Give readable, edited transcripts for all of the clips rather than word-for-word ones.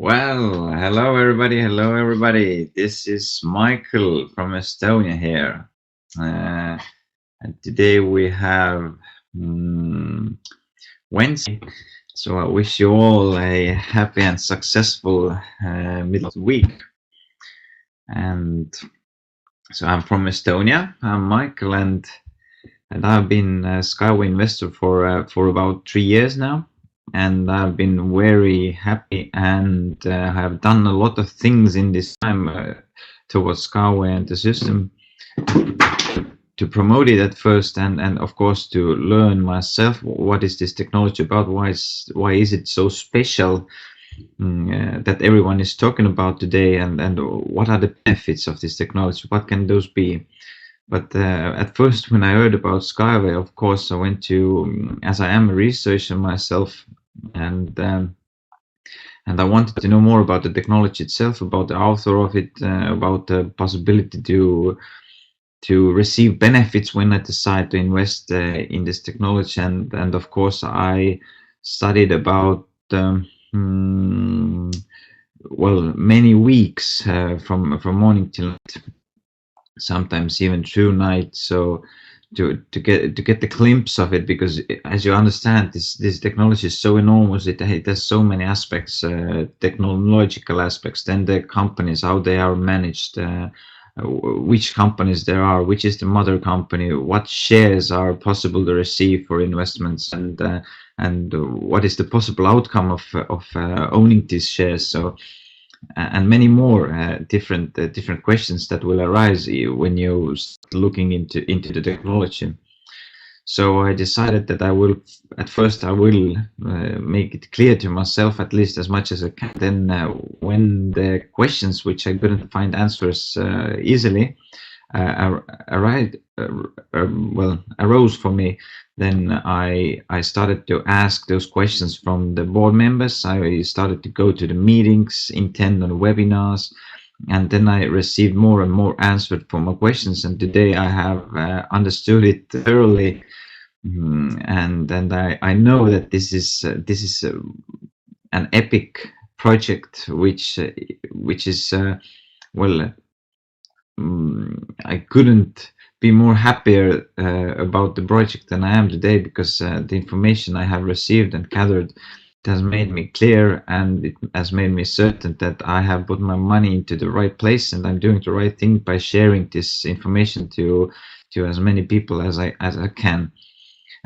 Well, hello everybody, hello everybody. This is Michael from Estonia here. And today we have Wednesday. So I wish you all a happy and successful middle of the week. And so I'm from Estonia. I'm Michael, and I've been a SkyWay investor for about 3 years now. And I've been very happy and have done a lot of things in this time towards SkyWay and the system to promote it at first, and of course to learn myself what is this technology about, why is it so special that everyone is talking about today, and what are the benefits of this technology, what can those be. But at first, when I heard about SkyWay, of course, I went to, as I am a researcher myself, and I wanted to know more about the technology itself, about the author of it, about the possibility to receive benefits when I decide to invest in this technology, and of course, I studied about many weeks from morning till night, sometimes even through night, so to get the glimpse of it, because as you understand, this technology is so enormous. It has so many aspects, technological aspects, then the companies, how they are managed, which companies there are, which is the mother company, what shares are possible to receive for investments, and what is the possible outcome of owning these shares. So and many more different questions that will arise when you start looking into the technology. So I decided that I will make it clear to myself, at least as much as I can. Then when the questions which I couldn't find answers easily arose for me, then I started to ask those questions from the board members. I started to go to the meetings, attend on webinars, and then I received more and more answers for my questions. And today I have understood it thoroughly, and I know that this is an epic project, which is I couldn't be more happier about the project than I am today, because the information I have received and gathered, it has made me clear, and it has made me certain that I have put my money into the right place, and I'm doing the right thing by sharing this information to as many people as I can.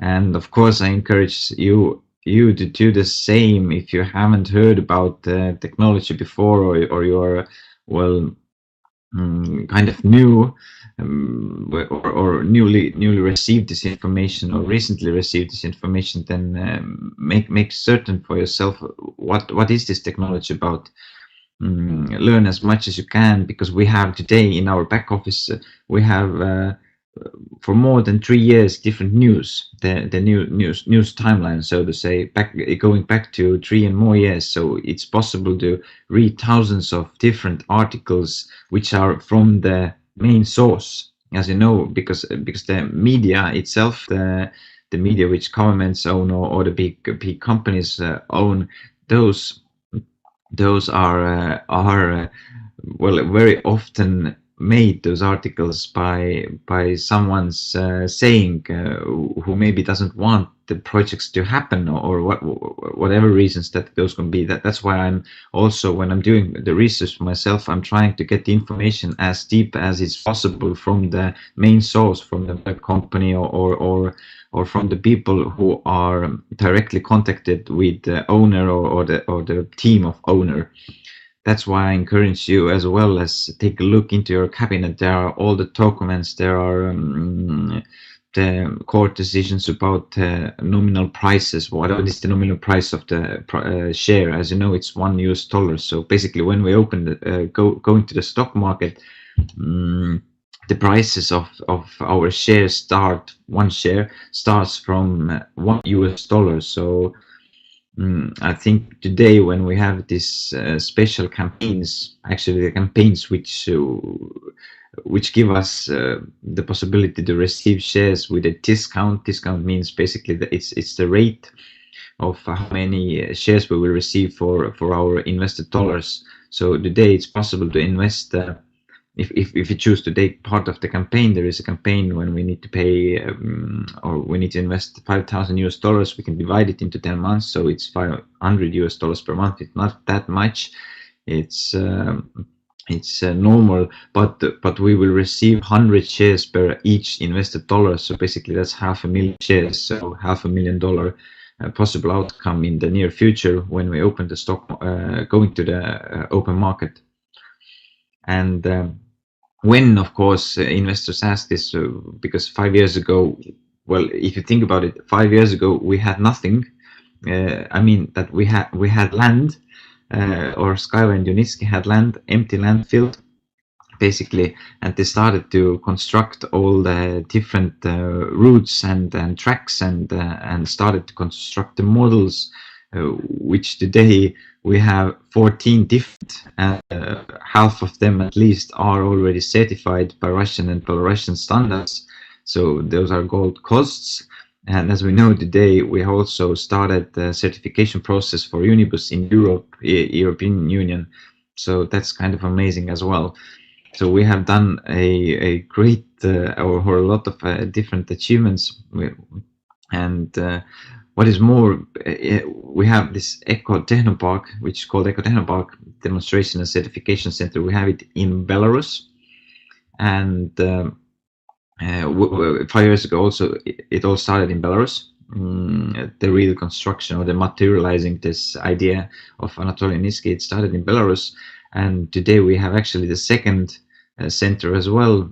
And of course, I encourage you to do the same if you haven't heard about technology before, or you're kind of new, or newly received this information, or recently received this information. Then make certain for yourself what is this technology about. Learn as much as you can, because we have today in our back office, we have for more than 3 years different news, the news timeline, so to say, going back to 3 and more years. So it's possible to read thousands of different articles which are from the main source, as you know, because the media itself, the media which governments own, or the big companies own, those are very often made those articles by someone's saying, who maybe doesn't want the projects to happen, or whatever reasons that those can be. That's why I'm also, when I'm doing the research for myself, I'm trying to get the information as deep as is possible from the main source, from the company, or from the people who are directly contacted with the owner, or the team of owner. That's why I encourage you as well as take a look into your cabinet. There are all the documents. There are the court decisions about nominal prices. What is the nominal price of the share? As you know, it's $1. So basically, when we open go into the stock market, the prices of our shares one share starts from $1. So I think today, when we have these special campaigns, actually the campaigns which give us the possibility to receive shares with a discount. Discount means basically that it's the rate of how many shares we will receive for our invested dollars. So today it's possible to invest. If you choose to take part of the campaign, there is a campaign when we need to pay or we need to invest $5,000 US. We can divide it into 10 months, so it's $500 US per month. It's not that much. It's normal, but we will receive 100 shares per each invested dollar. So basically, that's 500,000 shares. So $500,000 possible outcome in the near future when we open the stock, going to the open market. And when, of course, investors ask this, because 5 years ago, well, if you think about it, 5 years ago we had nothing. I mean that we had land, or SkyWay and Unitsky had land, empty land field, basically, and they started to construct all the different routes and tracks and started to construct the models, which today we have 14 different, and half of them at least are already certified by Russian and Belarusian standards. So those are called costs. And as we know today, we also started the certification process for Unibus in Europe, European Union. So that's kind of amazing as well. So we have done a great or a lot of different achievements. And what is more, we have this Eco Technopark, which is called Eco Technopark Demonstration and Certification Center. We have it in Belarus, and 5 years ago also it all started in Belarus. The real construction or the materializing this idea of Anatoly Niski, it started in Belarus, and today we have actually the second center as well,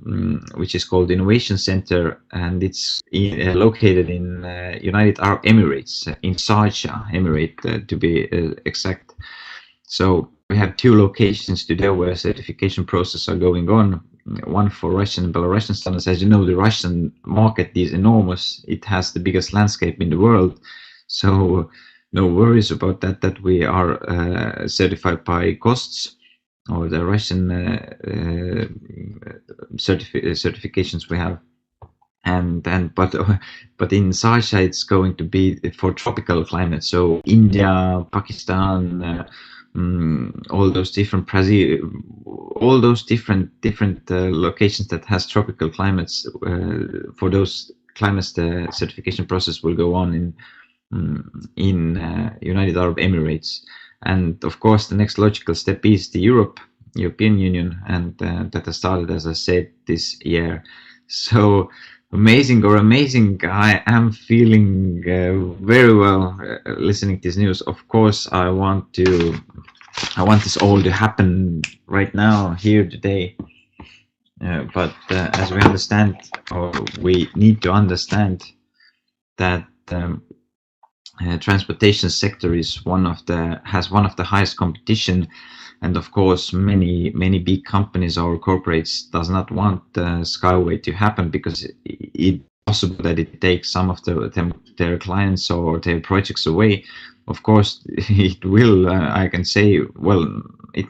which is called Innovation Center, and it's located in United Arab Emirates, in Sharjah Emirate to be exact. So we have two locations today where certification processes are going on. One for Russian and Belarusian standards. As you know, the Russian market is enormous. It has the biggest landscape in the world. So no worries about that, that we are certified by costs, or the Russian certifications we have. But in Sharjah it's going to be for tropical climate. So India, Pakistan, all those different Brazil, all those different locations that has tropical climates. For those climates, the certification process will go on in United Arab Emirates, and of course the next logical step is the European Union, and that has started, as I said, this year. So amazing. I am feeling very well listening to this news. Of course, I want this all to happen right now, here today. But as we understand, or we need to understand, that transportation sector is has one of the highest competition. And of course, many big companies or corporates does not want SkyWay to happen, because it's possible that it takes some of their clients or their projects away. Of course, it will. I can say, well, it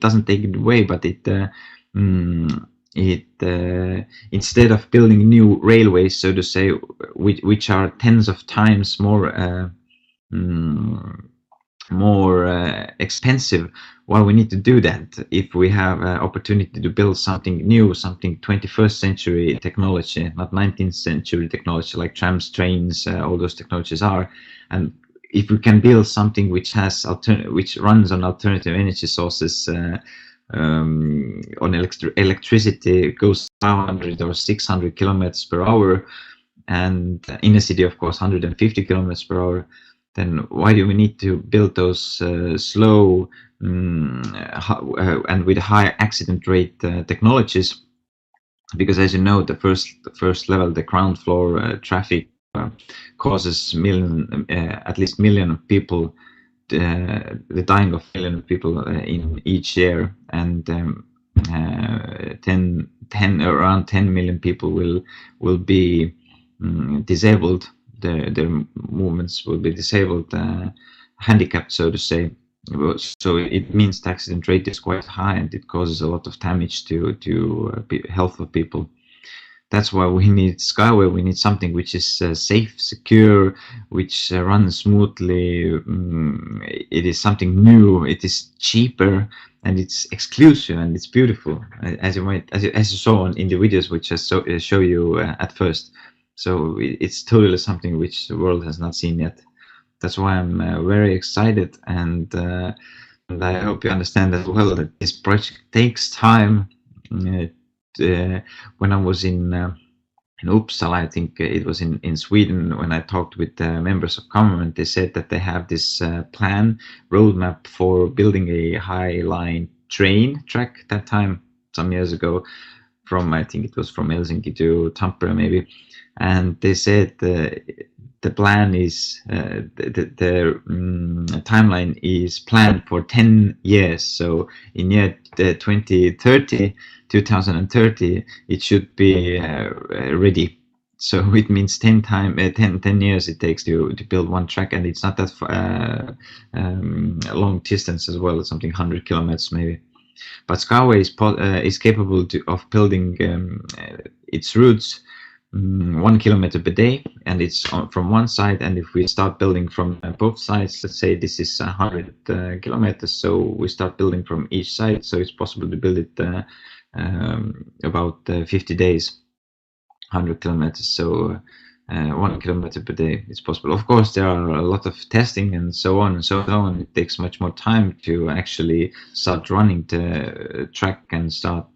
doesn't take it away, but instead of building new railways, so to say, which are tens of times more expensive, well, we need to do that if we have an opportunity to build something new, something 21st century technology, not 19th century technology like trams, trains, all those technologies are. And if we can build something which has which runs on alternative energy sources, on electricity, goes 500 or 600 kilometers per hour, and in a city, of course, 150 kilometers per hour, then why do we need to build those slow and with high accident rate technologies? Because as you know, the first level, the ground floor traffic causes at least million of people, the dying of million of people in each year, and around 10 million people will be disabled. Their movements will be disabled, handicapped, so to say. So it means the accident rate is quite high, and it causes a lot of damage to health of people. that's why we need SkyWay. We need something which is safe, secure, which runs smoothly. It is something new. It is cheaper, and it's exclusive, and it's beautiful, as you saw in the videos which I show you at first. So it's totally something which the world has not seen yet. That's why I'm very excited, and I hope you understand as well that this project takes time. When I was in Uppsala, I think it was in Sweden, when I talked with members of government, they said that they have this roadmap for building a high line train track that time, some years ago, from, I think it was from Helsinki to Tampere maybe. And they said the plan is, the timeline is planned for 10 years. So in year 2030, it should be ready. So it means 10 years it takes to build one track, and it's not that long distance as well, something 100 kilometers maybe. But SkyWay is capable of building its routes 1 kilometer per day, and it's from one side. And if we start building from both sides, let's say this is 100 kilometers, so we start building from each side, so it's possible to build it about 50 days, 100 kilometers, so 1 kilometer per day is possible. Of course, there are a lot of testing and so on and so on. It takes much more time to actually start running the track and start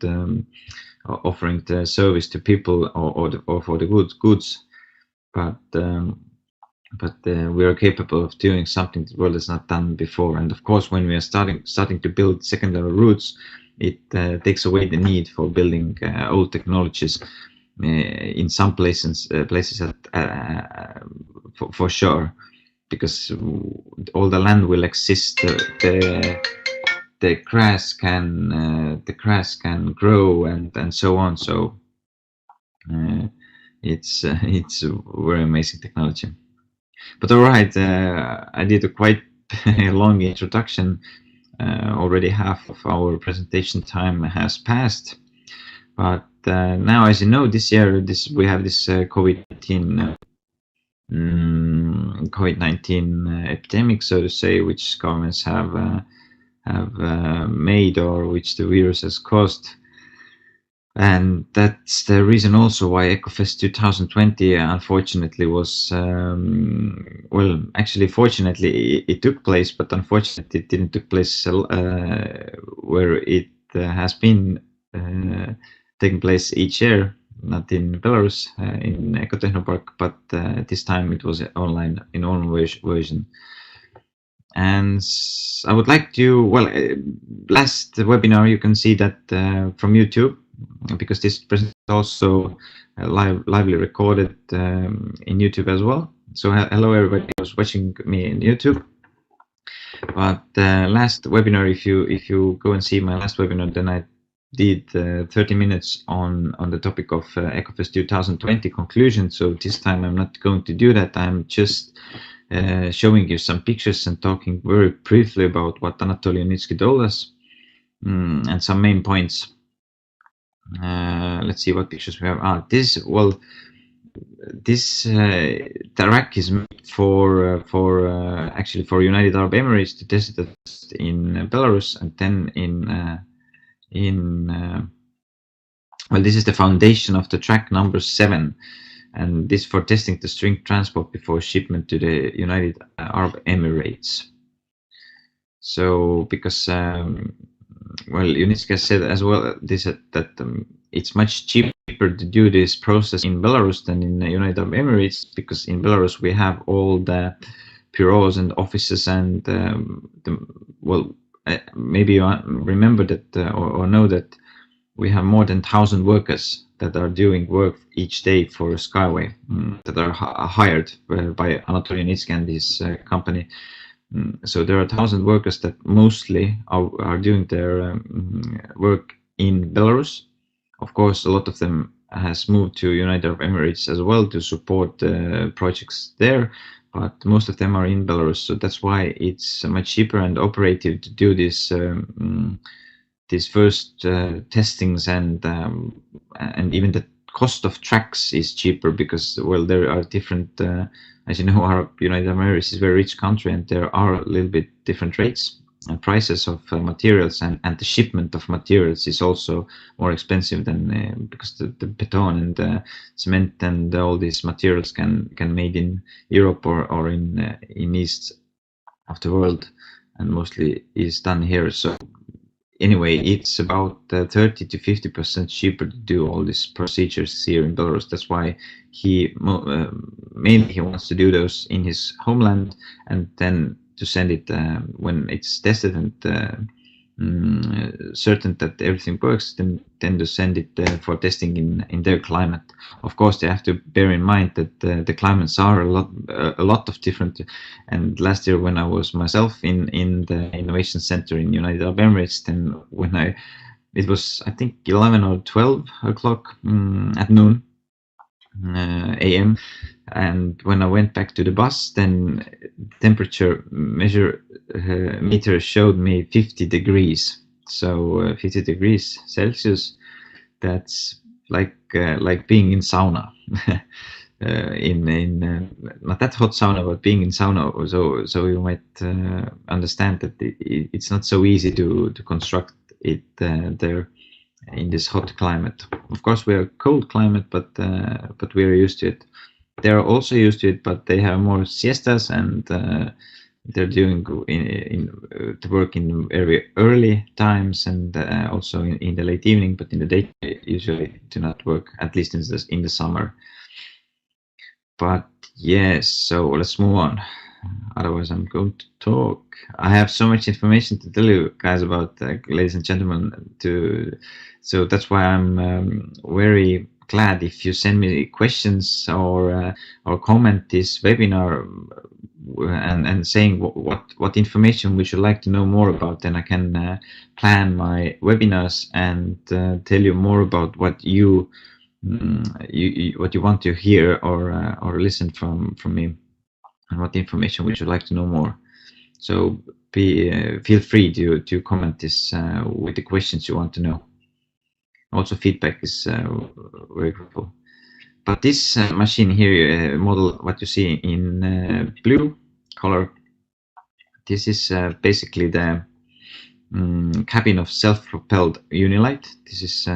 offering the service to people, or for the goods. But we are capable of doing something the world has not done before. And of course, when we are starting to build secondary routes, it takes away the need for building old technologies in some places for sure, because all the land will exist. The grass can grow and so on. So it's a very amazing technology. But all right, I did a quite long introduction. Already half of our presentation time has passed. But now, as you know, this year we have this COVID-19 epidemic, so to say, which governments have made, or which the virus has caused. And that's the reason also why EcoFest 2020 unfortunately was, well, actually fortunately it took place, but unfortunately it didn't take place where it has been taking place each year, not in Belarus, in Ecotechnopark, but this time it was online, in online version. And I would like to, well, last webinar you can see that from YouTube, because this presentation is also lively recorded in YouTube as well. So hello everybody who's watching me in YouTube. But last webinar, if you go and see my last webinar, then I did 30 minutes on the topic of EcoFest 2020 conclusion. So this time I'm not going to do that. I'm just showing you some pictures and talking very briefly about what Anatoly Unitsky told us, and some main points. Let's see what pictures we have. This track is made for actually for United Arab Emirates to test it in Belarus, and then well, this is the foundation of the track number 7, and this for testing the string transport before shipment to the United Arab Emirates. So because well, Unitsky said as well that it's much cheaper to do this process in Belarus than in the United Arab Emirates, because in Belarus we have all the bureaus and offices and well, maybe you remember that or know that we have more than 1,000 workers that are doing work each day for SkyWay, that are hired by Anatoly Unitsky and his company. So there are 1,000 workers that mostly are doing their work in Belarus. Of course, a lot of them has moved to United Arab Emirates as well to support projects there, but most of them are in Belarus. So that's why it's much cheaper and operative to do this these first testings and even the cost of tracks is cheaper because, well, there are different, as you know, our United Arab Emirates is a very rich country, and there are a little bit different rates and prices of materials, and the shipment of materials is also more expensive than because the beton and cement and all these materials can made in Europe or in east of the world, and mostly is done here. So anyway, it's about 30 to 50% cheaper to do all these procedures here in Belarus. That's why he mainly he wants to do those in his homeland, and then to send it when it's tested and certain that everything works, then to send it for testing in their climate. Of course, they have to bear in mind that the climates are a lot of different. And last year, when I was myself in the innovation center in United Arab Emirates, then when it was, I think, 11 or 12 o'clock at noon a.m. And when I went back to the bus, then temperature meter showed me 50 degrees. So 50 degrees Celsius, that's like being in sauna. in not that hot sauna, but being in sauna. So you might understand that it's not so easy to construct it there in this hot climate. Of course, we are cold climate, but we are used to it. They are also used to it, but they have more siestas, and they're doing to work in very early times, and also in the late evening. But in the day, they usually do not work, at least in the summer. But yes, so let's move on. Otherwise, I'm going to talk. I have so much information to tell you guys about, ladies and gentlemen. So that's why I'm very glad if you send me questions or comment this webinar and saying what information we should like to know more about. Then I can plan my webinars and tell you more about what you want to hear or listen from me, and what information would you like to know more. So feel free to comment this with the questions you want to know. Also, feedback is very grateful. But this machine here, model, what you see in blue color, this is basically the cabin of self-propelled Unilight. This is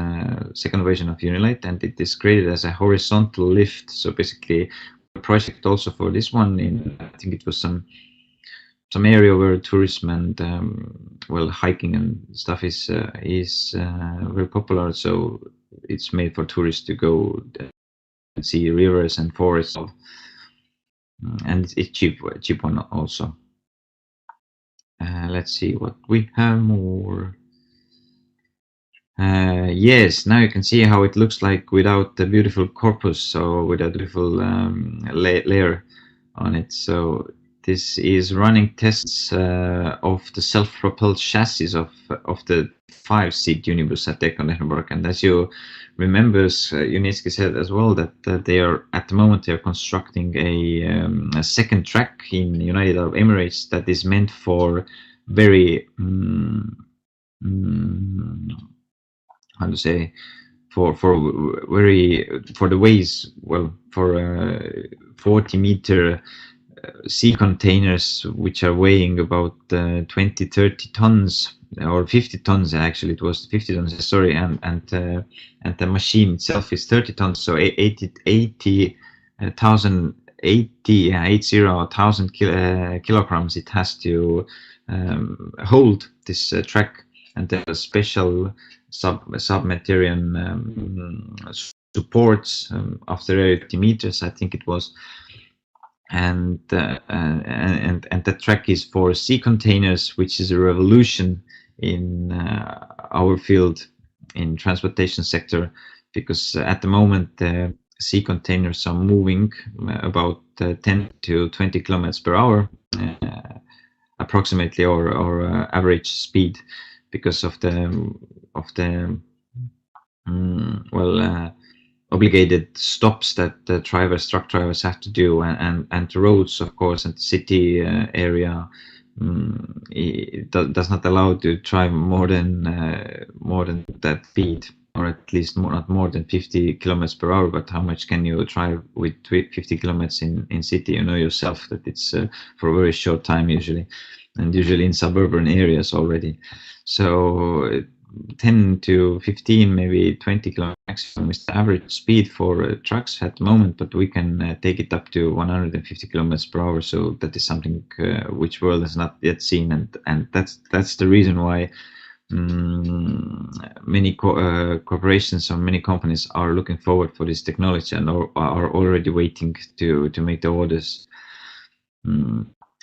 second version of Unilight, and it is created as a horizontal lift. So basically, a project also for this one I think it was some area where tourism and well, hiking and stuff is very popular. So it's made for tourists to go and see rivers and forests, and it's cheap one also. Let's see what we have more. Yes, now you can see how it looks like without the beautiful corpus, or with a beautiful layer on it. So this is running tests of the self-propelled chassis of the 5-seat Unibus at Gothenburg. And as you remember, Uniski said as well that they are at the moment they are constructing a second track in United Arab Emirates that is meant for very how to say, for the ways, well, for 40-meter sea containers, which are weighing about 20-30 tons or 50 tons. Actually, it was 50 tons. Sorry, and the machine itself is 30 tons. So 80,000 kilograms it has to hold this track, and there are special submaterial supports after 80 meters, I think it was. And the track is for sea containers, which is a revolution in our field in transportation sector, because at the moment sea containers are moving about 10 to 20 kilometers per hour approximately, or average speed, because of the obligated stops that the truck drivers have to do, and the roads, of course, and the city area it does not allow to drive more than that speed. or at least not more than 50 kilometers per hour. But how much can you drive with 50 kilometers in city? You know yourself that it's for a very short time usually, and usually in suburban areas already. So 10 to 15, maybe 20 kilometers maximum is the average speed for trucks at the moment, but we can take it up to 150 kilometers per hour. So that is something which world has not yet seen, and that's the reason why many corporations or many companies are looking forward for this technology and are already waiting to make the orders.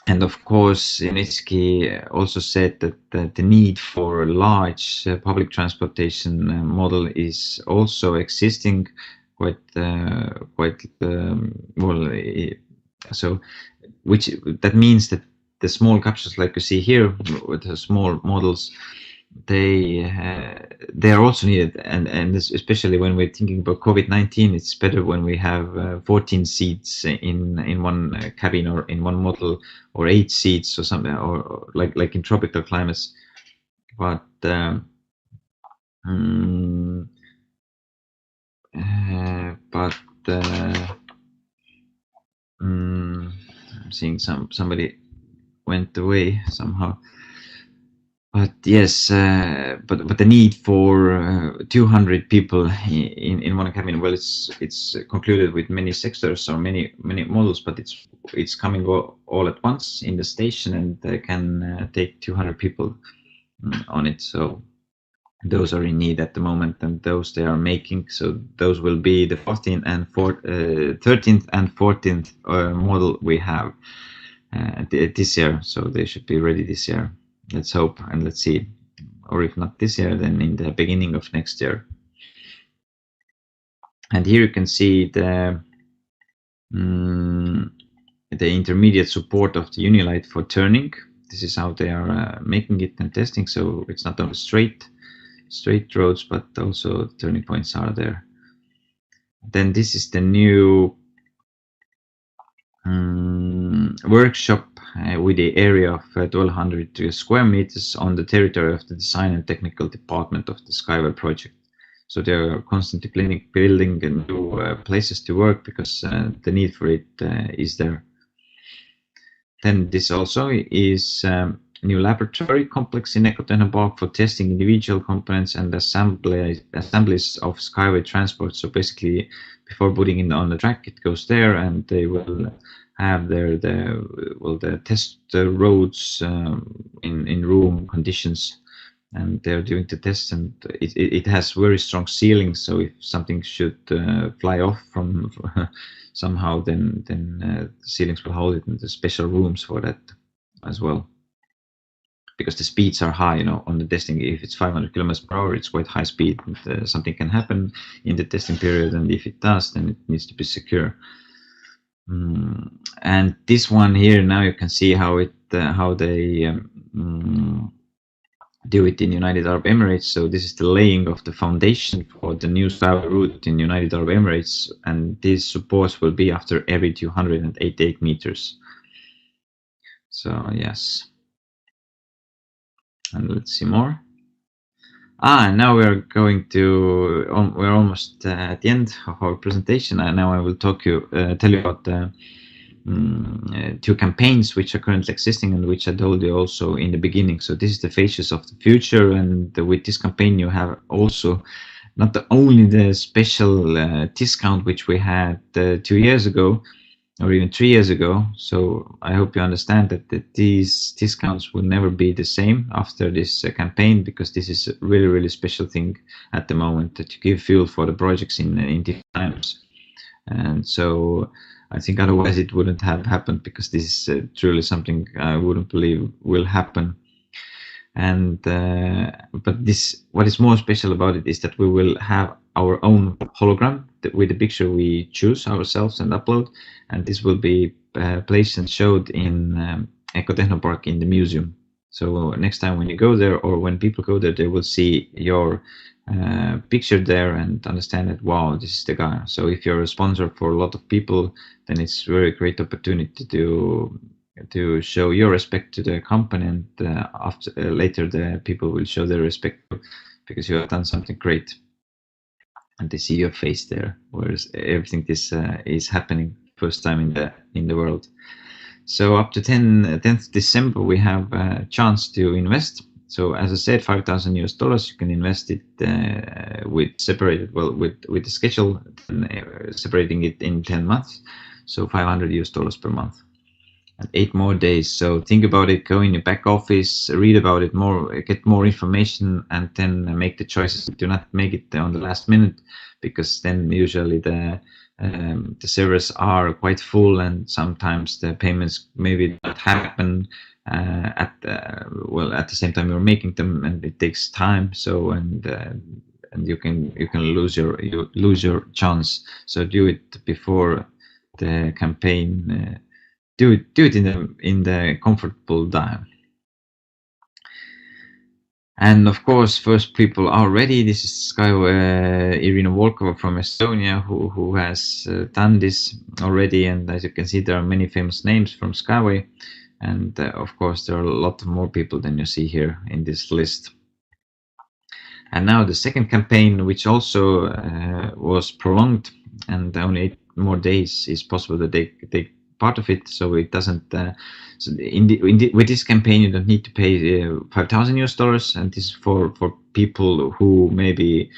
And of course, Iniski also said that the need for a large public transportation model is also existing quite well. So, which that means that the small capsules, like you see here, with the small models, they are also needed, and especially when we're thinking about COVID-19, it's better when we have 14 seats in one cabin or in one model, or 8 seats or something, or like in tropical climates. But I'm seeing somebody went away somehow. But yes, but the need for 200 people in one cabin, well, it's concluded with many sectors or many models, but it's coming all at once in the station, and can take 200 people on it. So those are in need at the moment, and those they are making. So those will be the 13th and 14th model we have this year. So they should be ready this year. Let's hope, and let's see, or if not this year, then in the beginning of next year. And here you can see the intermediate support of the Unilight for turning. This is how they are making it and testing. So it's not only straight roads, but also turning points are there. Then this is the new workshop with the area of 1,200 square meters on the territory of the design and technical department of the SkyWay project. So they're constantly building new places to work because the need for it is there. Then this also is new laboratory complex in Ecotechnopark for testing individual components and assemblies of SkyWay transport. So basically, before putting it on the track, it goes there, and they will have the test roads in room conditions, and they're doing the tests, and it has very strong ceilings. So if something should fly off from somehow, then the ceilings will hold it, and the special rooms for that as well. Because the speeds are high, you know, on the testing. If it's 500 kilometers per hour, it's quite high speed. And, something can happen in the testing period, and if it does, then it needs to be secure. And this one here, now you can see how they do it in United Arab Emirates. So this is the laying of the foundation for the new SkyWay route in United Arab Emirates, and these supports will be after every 288 meters. So yes. And let's see more. Now we're going to, we're almost at the end of our presentation, and now I will tell you about the 2 campaigns which are currently existing, and which I told you also in the beginning. So this is the Faces of the Future, and with this campaign you have also not only the special discount which we had 2 years ago, or even 3 years ago. So I hope you understand that these discounts will never be the same after this campaign, because this is a really special thing at the moment, to give fuel for the projects in different times. And so I think otherwise it wouldn't have happened, because this is truly something I wouldn't believe will happen. And but this, what is more special about it is that we will have our own hologram with the picture we choose ourselves and upload, and this will be placed and showed in Ecotechnopark in the museum. So next time when you go there, or when people go there, they will see your picture there and understand that, wow, this is the guy. So if you're a sponsor for a lot of people, then it's a very great opportunity to show your respect to the company, and after later the people will show their respect because you have done something great. and they see your face there, whereas everything this is happening first time in the world. So up to 10th December we have a chance to invest. So as I said, $5,000 you can invest it with separated, well, with the schedule, separating it in 10 months, so $500 per month. And 8 more days. So think about it, go in your back office, read about it more, get more information, and then make the choices. Do not make it on the last minute, because then usually the servers are quite full, and sometimes the payments maybe not happen at the same time you're making them, and it takes time. So and you can lose your chance. So do it before the campaign. Do it in the comfortable time. And of course, first people are ready. This is SkyWay, Irina Volkova from Estonia, who has done this already. And as you can see, there are many famous names from SkyWay. And of course, there are a lot more people than you see here in this list. And now the second campaign, which also was prolonged, and only 8 more days is possible that they part of it, so it doesn't. So with this campaign, you don't need to pay $5,000, and this is for people who maybe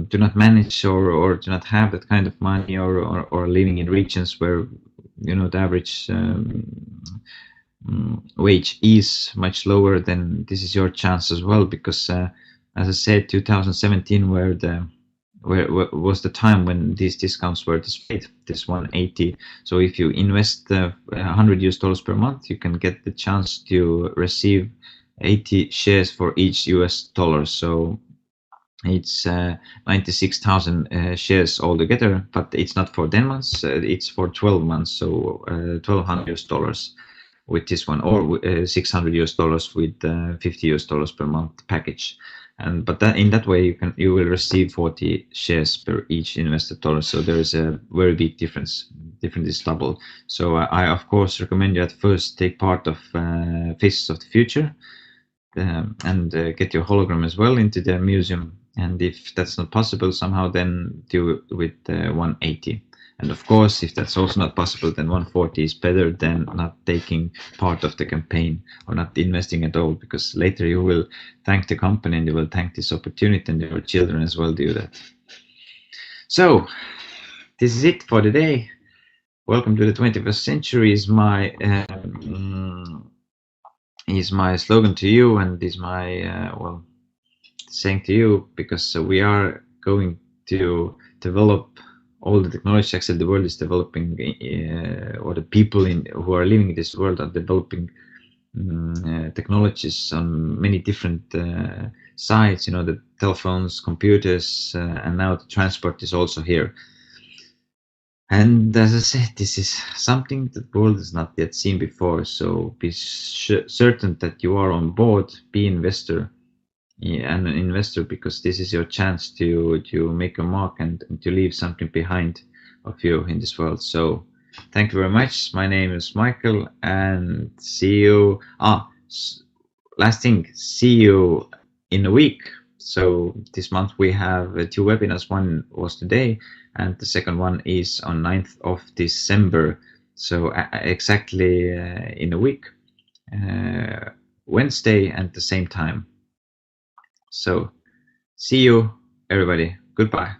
do not manage or do not have that kind of money, or living in regions where the average wage is much lower. Then this is your chance as well, because as I said, 2017 was the time when these discounts were displayed, this 180. So if you invest $100 per month, you can get the chance to receive 80 shares for each US dollar. So it's 96,000 shares altogether, but it's not for 10 months, it's for 12 months. So $1,200 with this one, or $600 with $50 per month package. But in that way you will receive 40 shares per each invested dollar. So there is a very big difference. Difference is double. So I of course recommend you at first take part of Faces of the Future, and get your hologram as well into the museum. And if that's not possible somehow, then do with 180. And of course, if that's also not possible, then 140 is better than not taking part of the campaign or not investing at all, because later you will thank the company and you will thank this opportunity, and your children as well do that. So this is it for today. Welcome to the 21st century is my slogan to you, and is my saying to you, because we are going to develop all the technology. Actually, the world is developing, or the people who are living in this world are developing technologies on many different sides. The telephones, computers, and now the transport is also here. And as I said, this is something that the world has not yet seen before. So be certain that you are on board, be investor. And an investor, because this is your chance to make a mark and to leave something behind of you in this world. So thank you very much. My name is Mihkel, and see you. Last thing, see you in a week. So this month we have 2 webinars. One was today, and the second one is on 9th of December. So exactly in a week, Wednesday, at the same time. So see you, everybody. Goodbye.